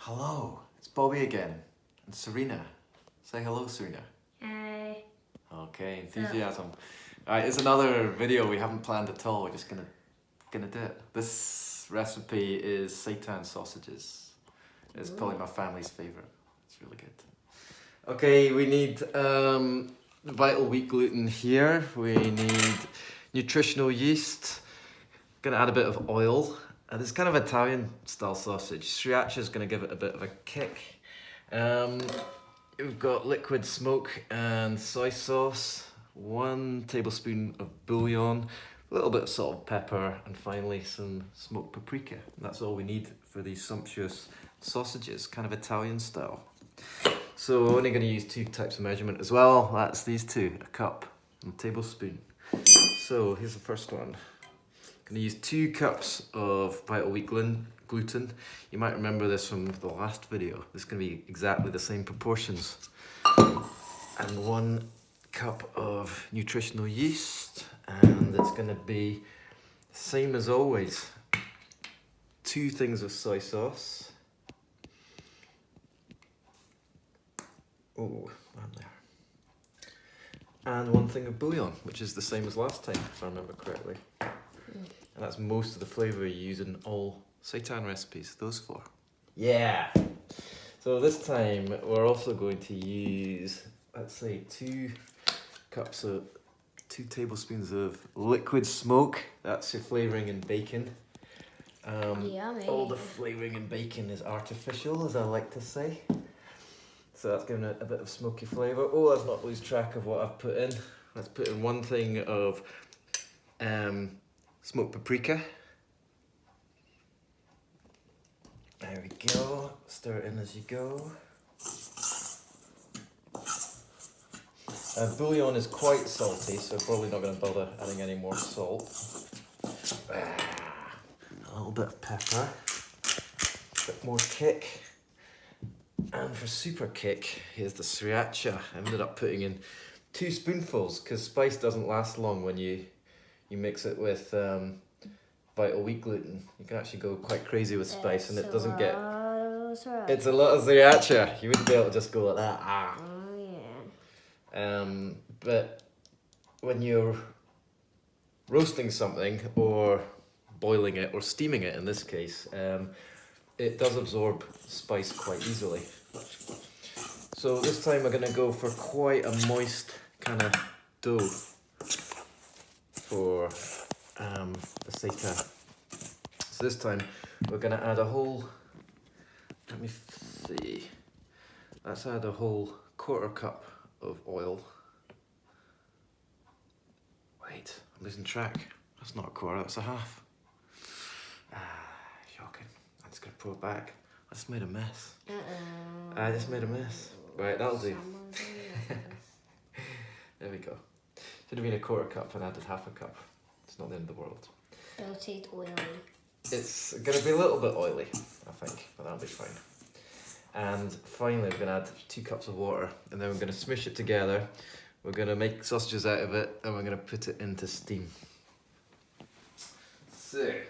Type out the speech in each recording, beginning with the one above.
Hello, it's Bobby again, and Serena. Say hello, Serena. Hi. Okay, enthusiasm. Alright, it's another video we haven't planned at all. We're just gonna do it. This recipe is Seitan sausages. It's probably my family's favorite. It's really good. Okay, we need vital wheat gluten here. We need nutritional yeast. Gonna add a bit of oil. This is kind of Italian style sausage. Sriracha is going to give it a bit of a kick. We've got liquid smoke and soy sauce, 1 tablespoon of bouillon, a little bit of salt and pepper, and finally some smoked paprika. And that's all we need for these sumptuous sausages, kind of Italian style. So we're only going to use 2 types of measurement as well. That's these two, a cup and a tablespoon. So here's the first one. I'm going to use 2 cups of vital wheat gluten. You might remember this from the last video. This is going to be exactly the same proportions. And 1 cup of nutritional yeast. And it's going to be the same as always. 2 things of soy sauce. Oh, and there. And 1 thing of bouillon, which is the same as last time, if I remember correctly. And that's most of the flavour you use in all Seitan recipes, those 4. Yeah! So this time we're also going to use, let's say, 2 tablespoons of liquid smoke. That's your flavouring in bacon. Yummy. All the flavouring in bacon is artificial, as I like to say. So that's giving it a bit of smoky flavour. Oh, let's not lose track of what I've put in. Let's put in 1 thing of smoked paprika. There we go. Stir it in as you go. Bouillon is quite salty, so probably not going to bother adding any more salt. A little bit of pepper. A bit more kick. And for super kick, here's the sriracha. I ended up putting in 2 spoonfuls because spice doesn't last long when you mix it with vital wheat gluten. You can actually go quite crazy with spice and it doesn't get... It's a lot of sriracha. You wouldn't be able to just go like that. Ah. Oh, yeah. But when you're roasting something or boiling it or steaming it in this case, it does absorb spice quite easily. So this time we're going to go for quite a moist kind of dough for the seitan. So this time we're going to add a whole, let me see, let's add a whole 1/4 cup of oil. Wait, I'm losing track. That's not a 1/4, that's a 1/2. Shocking. I'm just going to pour it back. I just made a mess. I just made a mess. Right, that'll do. There we go. Should have been a 1/4 cup and added 1/2 cup. It's not the end of the world. It'll taste oily. It's going to be a little bit oily, I think, but that'll be fine. And finally, we're going to add 2 cups of water, and then we're going to smush it together. We're going to make sausages out of it, and we're going to put it into steam. So,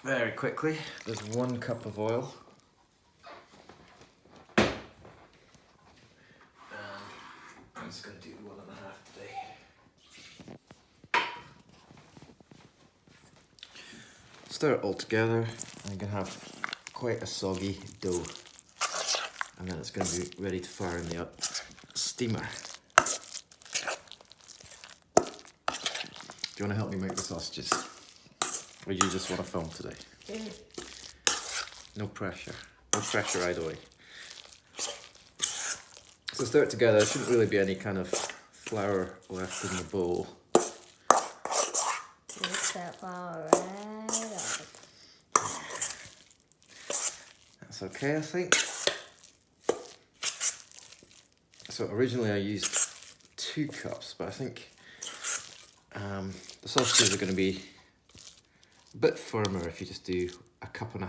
very quickly, there's 1 cup of oil. I'm just going to do 1.5 today. Stir it all together, and you're going to have quite a soggy dough. And then it's going to be ready to fire in the steamer. Do you want to help me make the sausages? Or you just want to film today? No pressure. No pressure either way. So stir it together. There shouldn't really be any kind of flour left in the bowl. Mix that flour right up. That's okay, I think. So originally I used 2 cups, but I think the sausages are going to be a bit firmer if you just do 1.5 cups.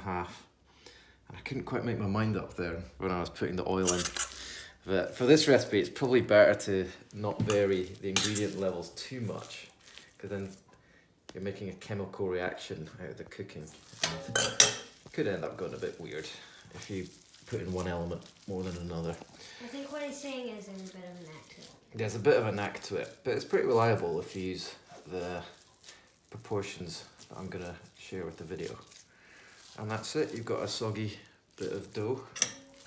And I couldn't quite make my mind up there when I was putting the oil in. But for this recipe, it's probably better to not vary the ingredient levels too much, because then you're making a chemical reaction out of the cooking. And it could end up going a bit weird if you put in one element more than another. I think what he's saying is there's a bit of a knack to it. There's a bit of a knack to it, but it's pretty reliable if you use the proportions that I'm going to share with the video. And that's it, you've got a soggy bit of dough.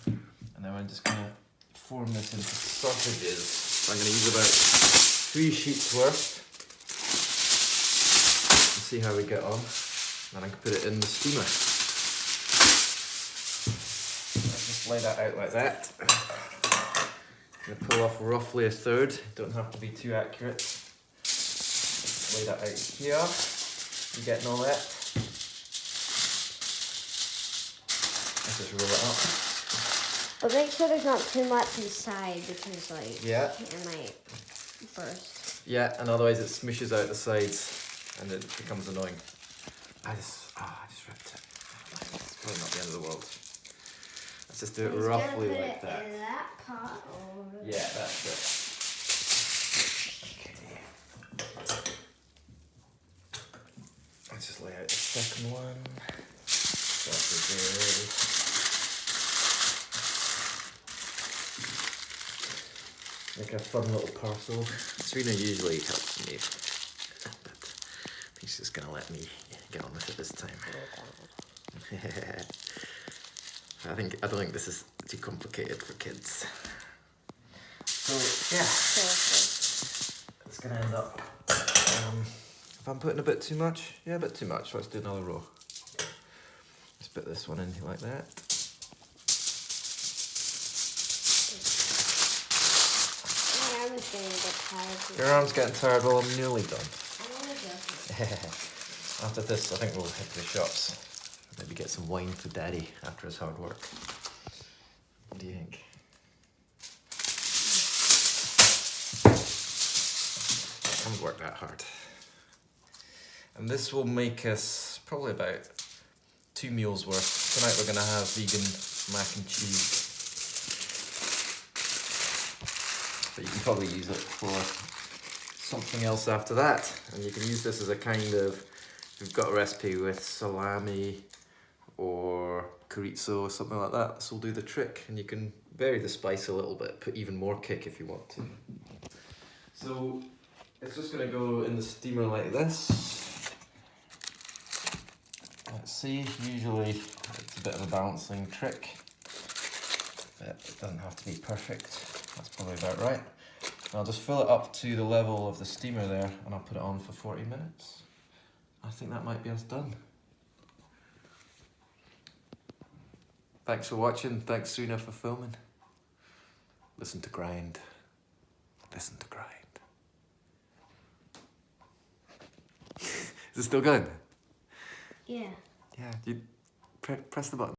And then I'm just going to form this into sausages. So I'm going to use about 3 sheets worth. And see how we get on. And I can put it in the steamer. Let's just lay that out like that. I'm going to pull off roughly 1/3. Don't have to be too accurate. Lay that out here. You getting all that? Let's just roll it up. But make sure there's not too much inside because like Yeah. it might burst. Yeah, and otherwise it smushes out the sides and it becomes annoying. I just ripped it. It's probably not the end of the world. Let's just do it He's roughly gonna put like it that. in that pot over there. Yeah, that's it. Let's just lay out the second one. Sausages. Like a fun little parcel. Serena usually helps me, but she's just gonna let me get on with it this time. I don't think this is too complicated for kids. So yeah, it's gonna end up. If I'm putting a bit too much, yeah, a bit too much. Let's do another row. Let's put this one in like that. My arm is getting a bit tired. Your arm's getting tired. Well, I'm nearly done. I'm only joking. After this, I think we'll head to the shops. Maybe get some wine for Daddy after his hard work. What do you think? I haven't worked that hard. And this will make us probably about 2 meals worth. Tonight we're going to have vegan mac and cheese. But you can probably use it for something else after that. And you can use this as a kind of, if you've got a recipe with salami or chorizo or something like that, this will do the trick. And you can vary the spice a little bit, put even more kick if you want to. So it's just going to go in the steamer like this. Let's see, usually it's a bit of a balancing trick, but it doesn't have to be perfect. That's probably about right. I'll just fill it up to the level of the steamer there and I'll put it on for 40 minutes. I think that might be us done. Thanks for watching, thanks Serena for filming. Listen to grind. Listen to grind. Is it still going? Yeah. Yeah, you press the button.